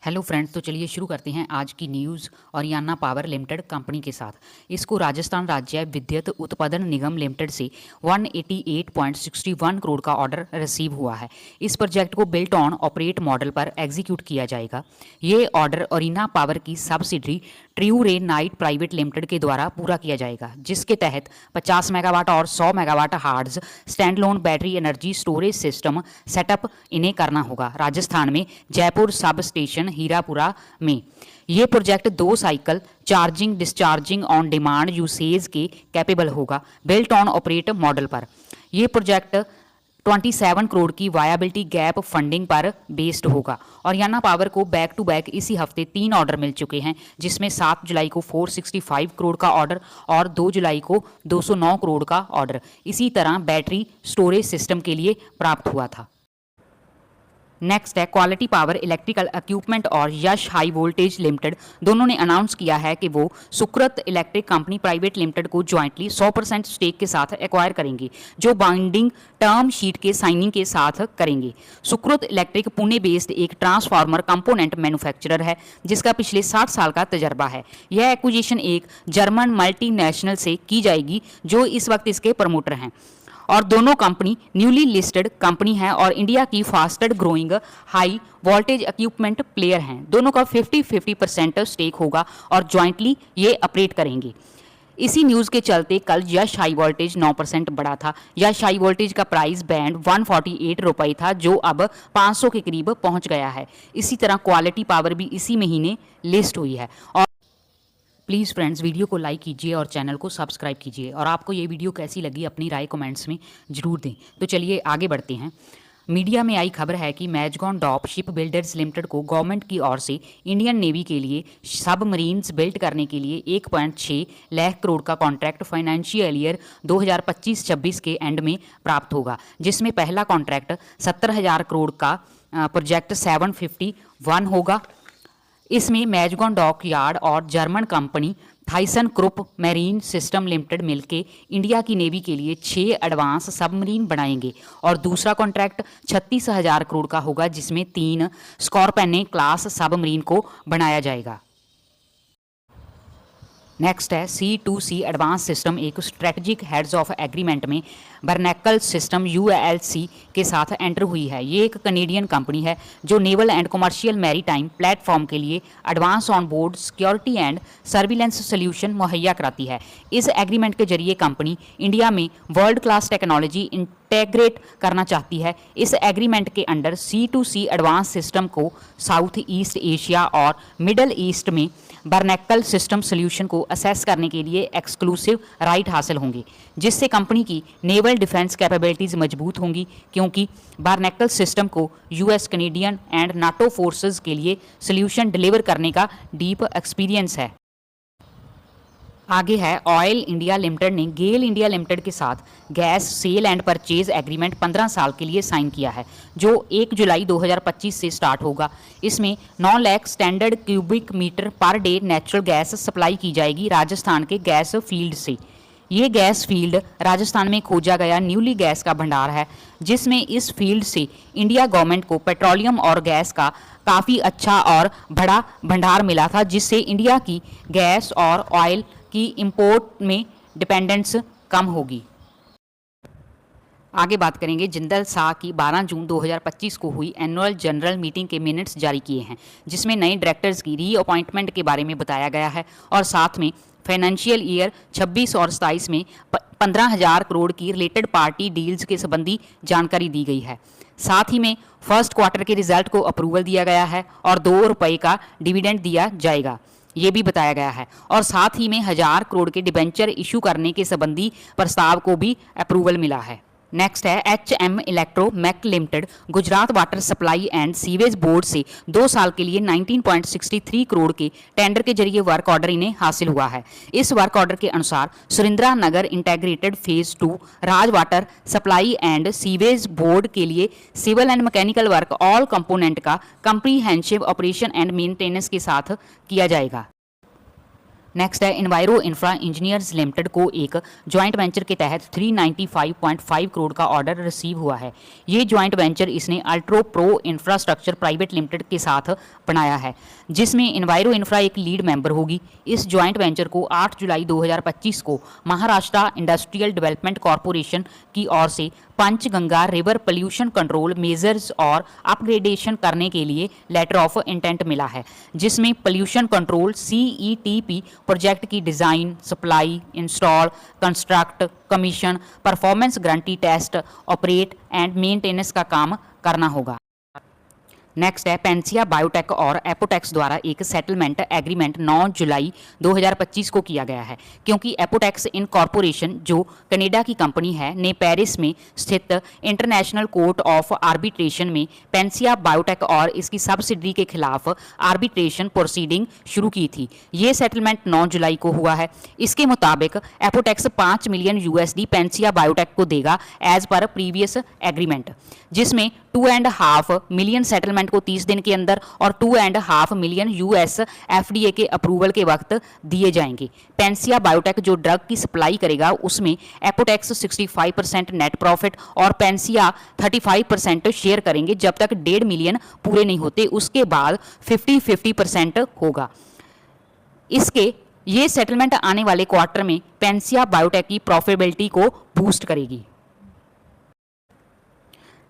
Hello friends, तो चलिए शुरू करते हैं आज की news. Haryana power limited company के साथ इसको राजस्थान राज्य विद्युत उत्पादन निगम लिमिटेड से 188.61 करोड़ का ऑर्डर रिसीव हुआ है। इस प्रोजेक्ट को बिल्ट ऑन ऑपरेट मॉडल पर एग्जीक्यूट किया जाएगा। ये ऑर्डर हरियाणा पावर की सब्सिडरी ट्रू रे नाइट प्राइवेट लिमिटेड के द्वारा पूरा किया जाएगा, जिसके तहत 50 मेगावाट और 100 megawatt hours standalone battery energy storage system setup इन्हें करना होगा। राजस्थान में जयपुर सब स्टेशन हीरापुरा में ये project 2 cycle charging discharging on demand usage के कैपेबल होगा। बिल्ट ऑन ऑपरेट मॉडल पर यह प्रोजेक्ट 27 करोड़ की वायबिलिटी गैप फंडिंग पर बेस्ड होगा। और हरियाणा पावर को बैक टू बैक इसी हफ्ते 3 ऑर्डर मिल चुके हैं, जिसमें 7 जुलाई को 465 करोड़ का ऑर्डर और 2 जुलाई को 209 करोड़ का ऑर्डर इसी तरह बैटरी स्टोरेज सिस्टम के लिए प्राप्त हुआ था। नेक्स्ट है क्वालिटी पावर इलेक्ट्रिकल इक्विपमेंट और यश हाई वोल्टेज लिमिटेड। दोनों ने अनाउंस किया है कि वो सुकृत इलेक्ट्रिक कंपनी प्राइवेट लिमिटेड को ज्वाइंटली 100% स्टेक के साथ एक्वायर करेंगे, जो बाइंडिंग टर्म शीट के साइनिंग के साथ करेंगे। सुकृत इलेक्ट्रिक पुणे बेस्ड एक ट्रांसफार्मर कंपोनेंट मैन्युफैक्चरर है, जिसका पिछले 60 साल का तजर्बा है। यह एक्विजिशन एक जर्मन मल्टीनेशनल से की जाएगी, जो इस वक्त इसके प्रमोटर हैं। और दोनों कंपनी न्यूली लिस्टेड कंपनी है और इंडिया की fastest growing high voltage equipment player हैं। दोनों का 50-50% स्टेक होगा और ज्वाइंटली ये ऑपरेट करेंगे। इसी न्यूज़ के चलते कल यश हाई वोल्टेज 9% बढ़ा था। यश हाई वोल्टेज का प्राइस बैंड 148 रुपये था, जो अब 500 के करीब पहुंच गया है। इसी तरह क्वालिटी पावर भी इसी महीने लिस्ट हुई है। और प्लीज़ फ्रेंड्स, वीडियो को लाइक कीजिए और चैनल को सब्सक्राइब कीजिए। और आपको ये वीडियो कैसी लगी अपनी राय कमेंट्स में ज़रूर दें। तो चलिए आगे बढ़ते हैं। मीडिया में आई खबर है कि मैजगॉन डॉप शिप बिल्डर्स लिमिटेड को गवर्नमेंट की ओर से इंडियन नेवी के लिए सबमरीन्स बिल्ड करने के लिए 1.6 लाख करोड़ का कॉन्ट्रैक्ट फाइनेंशियल ईयर 2025-26 के एंड में प्राप्त होगा, जिसमें पहला कॉन्ट्रैक्ट 70,000 करोड़ का प्रोजेक्ट 751 होगा। इसमें मैजगॉन डॉक यार्ड और German company Thyssen क्रुप marine system limited मिलकर इंडिया की नेवी के लिए 6 एडवांस सबमरीन बनाएंगे। और दूसरा कॉन्ट्रैक्ट 36,000 करोड़ का होगा, जिसमें 3 स्कॉर्पेने क्लास सबमरीन को बनाया जाएगा। नेक्स्ट है C2C एडवांस सिस्टम एक स्ट्रेटजिक हेड्स ऑफ एग्रीमेंट में बर्नैकल सिस्टम ULC के साथ एंटर हुई है। ये एक कनेडियन कंपनी है जो naval and commercial maritime platform के लिए advance on board security and surveillance solution मुहैया कराती है। इस एग्रीमेंट के जरिए कंपनी इंडिया में वर्ल्ड क्लास टेक्नोलॉजी इंटेग्रेट करना चाहती है। इस एग्रीमेंट के अंडर C2C एडवांस सिस्टम को साउथ ईस्ट एशिया और मिडल ईस्ट में बर्नैकल सिस्टम सोल्यूशन को असेस करने के लिए एक्सक्लूसिव राइट हासिल होंगे, जिससे कंपनी की नेवल डिफेंस कैपेबिलिटीज़ मजबूत होंगी, क्योंकि बर्नैकल सिस्टम को US Canadian and NATO forces के लिए सोल्यूशन डिलीवर करने का डीप एक्सपीरियंस है। आगे है ऑयल इंडिया लिमिटेड ने गेल इंडिया लिमिटेड के साथ gas sale and purchase agreement 15 साल के लिए साइन किया है, जो 1 जुलाई 2025 से स्टार्ट होगा। इसमें 9 lakh standard cubic metre per day natural gas supply की जाएगी राजस्थान के गैस फील्ड से। ये गैस फील्ड राजस्थान में खोजा गया न्यूली गैस का भंडार है, जिसमें इस फील्ड से इंडिया गवर्नमेंट को पेट्रोलियम और गैस का काफ़ी अच्छा और बड़ा भंडार मिला था, जिससे इंडिया की गैस और ऑयल की इंपोर्ट में डिपेंडेंस कम होगी। आगे बात करेंगे जिंदल साह की 12 जून 2025 को हुई एनुअल जनरल मीटिंग के मिनट्स जारी किए हैं, जिसमें नए डायरेक्टर्स की री अपॉइंटमेंट के बारे में बताया गया है और साथ में फाइनेंशियल ईयर 26 और 27 में 15,000 करोड़ की रिलेटेड पार्टी डील्स के संबंधी जानकारी दी गई है। साथ ही में फर्स्ट क्वार्टर के रिजल्ट को अप्रूवल दिया गया है और 2 रुपये का डिविडेंड दिया जाएगा, ये भी बताया गया है। और साथ ही में 1,000 करोड़ के डिबेंचर इशू करने के संबंधी प्रस्ताव को भी अप्रूवल मिला है। नेक्स्ट है HM electro mech limited Gujarat water supply and sewage board से 2 साल के लिए 19.63 करोड़ के टेंडर के जरिए वर्क ऑर्डर इन्हें हासिल हुआ है। इस वर्क ऑर्डर के अनुसार सुरेंद्र नगर इंटेग्रेटेड फेज 2 राज water supply and sewage board के लिए civil and mechanical work all component का कंप्रीहेंसिव ऑपरेशन एंड मेंटेनेंस के साथ किया जाएगा। नेक्स्ट है इन्वायरो इंफ्रा इंजीनियर्स लिमिटेड को एक जॉइंट वेंचर के तहत 395.5 करोड़ का ऑर्डर रिसीव हुआ है। ये जॉइंट वेंचर इसने अल्ट्रो प्रो इंफ्रास्ट्रक्चर प्राइवेट लिमिटेड के साथ बनाया है, जिसमें इन्वायरो इंफ्रा एक लीड मेंबर होगी। इस जॉइंट वेंचर को 8 जुलाई 2025 को महाराष्ट्र इंडस्ट्रियल डेवलपमेंट कॉरपोरेशन की ओर से Panchganga river pollution control measures और अपग्रेडेशन करने के लिए लेटर ऑफ इंटेंट मिला है, जिसमें पोल्यूशन कंट्रोल CETP प्रोजेक्ट की design, supply, install, construct, commission, performance guarantee test, operate and maintenance का काम करना होगा। नेक्स्ट है पेंसिया बायोटेक और एपोटेक्स द्वारा एक सेटलमेंट एग्रीमेंट 9 जुलाई 2025 को किया गया है, क्योंकि एपोटेक्स इन कॉरपोरेशन जो कनाडा की कंपनी है ने पेरिस में स्थित इंटरनेशनल कोर्ट ऑफ आर्बिट्रेशन में पेंसिया बायोटेक और इसकी सब्सिडरी के खिलाफ आर्बिट्रेशन प्रोसीडिंग शुरू की थी। ये सेटलमेंट 9 जुलाई को हुआ है। इसके मुताबिक एपोटेक्स 5 मिलियन USD पेंसिया बायोटेक को देगा एज पर प्रीवियस एग्रीमेंट, जिसमें 2.5 मिलियन सेटलमेंट को 30 दिन के अंदर और 2.5 मिलियन US FDA के अप्रूवल के वक्त दिए जाएंगे। पेंसिया बायोटेक जो ड्रग की सप्लाई करेगा उसमें एपोटेक्स 65% नेट प्रॉफिट और पेंसिया 35% शेयर करेंगे जब तक 1.5 मिलियन पूरे नहीं होते। उसके बाद 50-50% होगा। इसके ये सेटलमेंट आने वाले क्वार्टर में पेंसिया बायोटेक की प्रॉफिटेबिलिटी को बूस्ट करेगी।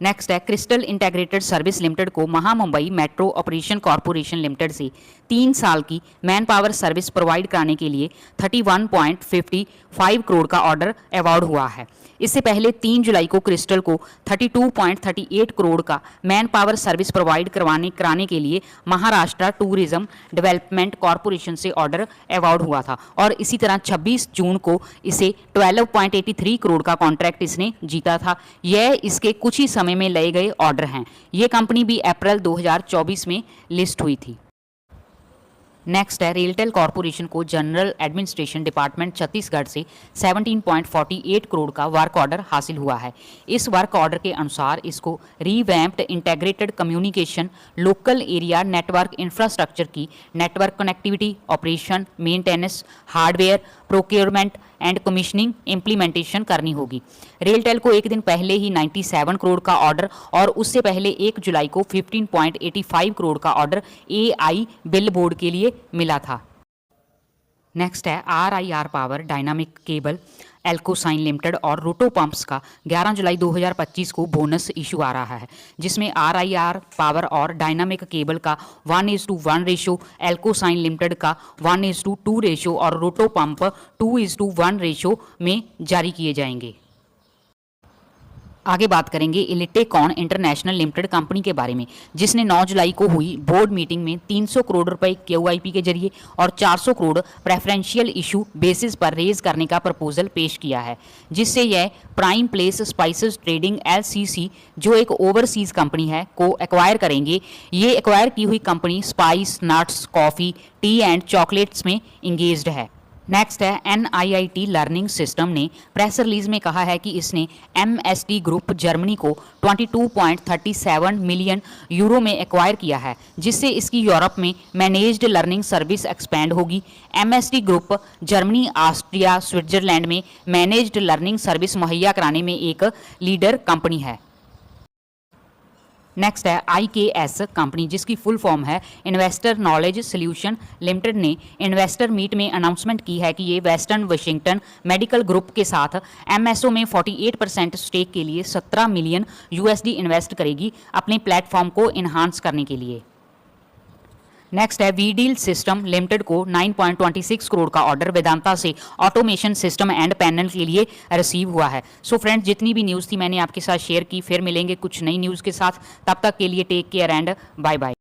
नेक्स्ट है क्रिस्टल इंटीग्रेटेड सर्विस लिमिटेड को Maha Mumbai metro operation corporation limited से 3 साल की मैन पावर सर्विस प्रोवाइड कराने के लिए 31.55 करोड़ का ऑर्डर अवार्ड हुआ है। इससे पहले 3 जुलाई को क्रिस्टल को 32.38 करोड़ का मैन पावर सर्विस प्रोवाइड कराने के लिए महाराष्ट्र टूरिज्म डेवलपमेंट कॉरपोरेशन से ऑर्डर अवार्ड हुआ था और इसी तरह 26 जून को इसे 12.83 करोड़ का कॉन्ट्रैक्ट इसने जीता था। यह इसके कुछ ही समय में लिए गए ऑर्डर हैं। ये कंपनी भी अप्रैल 2024 में लिस्ट हुई थी। नेक्स्ट है रेलटेल कॉरपोरेशन को जनरल एडमिनिस्ट्रेशन डिपार्टमेंट छत्तीसगढ़ से 17.48 करोड़ का वर्क ऑर्डर हासिल हुआ है। इस वर्क ऑर्डर के अनुसार इसको revamped integrated communication local area network infrastructure की network connectivity, operation, maintenance, hardware, procurement and commissioning implementation करनी होगी। रेलटेल को एक दिन पहले ही 97 करोड़ का ऑर्डर और उससे पहले 1 जुलाई को 15.85 करोड़ का ऑर्डर AI बिल बोर्ड के लिए मिला था। नेक्स्ट है RIR पावर डायनामिक केबल एल्कोसाइन लिमिटेड और रोटो पंप्स का 11 जुलाई 2025 को बोनस इशू आ रहा है, जिसमें RIR पावर और डायनामिक केबल का 1:1 रेशो, एल्कोसाइन लिमिटेड का 1:2 रेशो और रोटो पंप 2:1 रेशो में जारी किए जाएंगे। आगे बात करेंगे इलिटेकॉन इंटरनेशनल लिमिटेड कंपनी के बारे में, जिसने 9 जुलाई को हुई बोर्ड मीटिंग में 300 करोड़ रुपए QIP के जरिए और 400 करोड़ प्रेफरेंशियल इशू बेसिस पर रेज करने का प्रपोजल पेश किया है, जिससे यह prime place spices trading LCC जो एक ओवरसीज कंपनी है को एक्वायर करेंगे। ये एक्वायर की हुई company spice, nuts, coffee, T and chocolates में इंगेज्ड है। नेक्स्ट है NIIT लर्निंग सिस्टम ने प्रेस रिलीज में कहा है कि इसने MST ग्रुप जर्मनी को 22.37 मिलियन यूरो में एक्वायर किया है, जिससे इसकी यूरोप में मैनेज्ड लर्निंग सर्विस एक्सपेंड होगी। MST group Germany, Austria, Switzerland में मैनेज्ड लर्निंग सर्विस मुहैया कराने में एक लीडर कंपनी है। नेक्स्ट है IKS कंपनी, जिसकी फुल फॉर्म है इन्वेस्टर नॉलेज सॉल्यूशन लिमिटेड ने इन्वेस्टर मीट में अनाउंसमेंट की है कि ये वेस्टर्न वाशिंगटन मेडिकल ग्रुप के साथ MSO में 48% स्टेक के लिए 17 मिलियन USD इन्वेस्ट करेगी अपने प्लेटफॉर्म को इन्हांस करने के लिए। नेक्स्ट है वीडील सिस्टम लिमिटेड को 9.26 करोड़ का ऑर्डर वेदांता से ऑटोमेशन सिस्टम एंड पैनल के लिए रिसीव हुआ है। सो फ्रेंड्स, जितनी भी न्यूज़ थी मैंने आपके साथ शेयर की। फिर मिलेंगे कुछ नई न्यूज़ के साथ, तब तक के लिए take care and bye bye.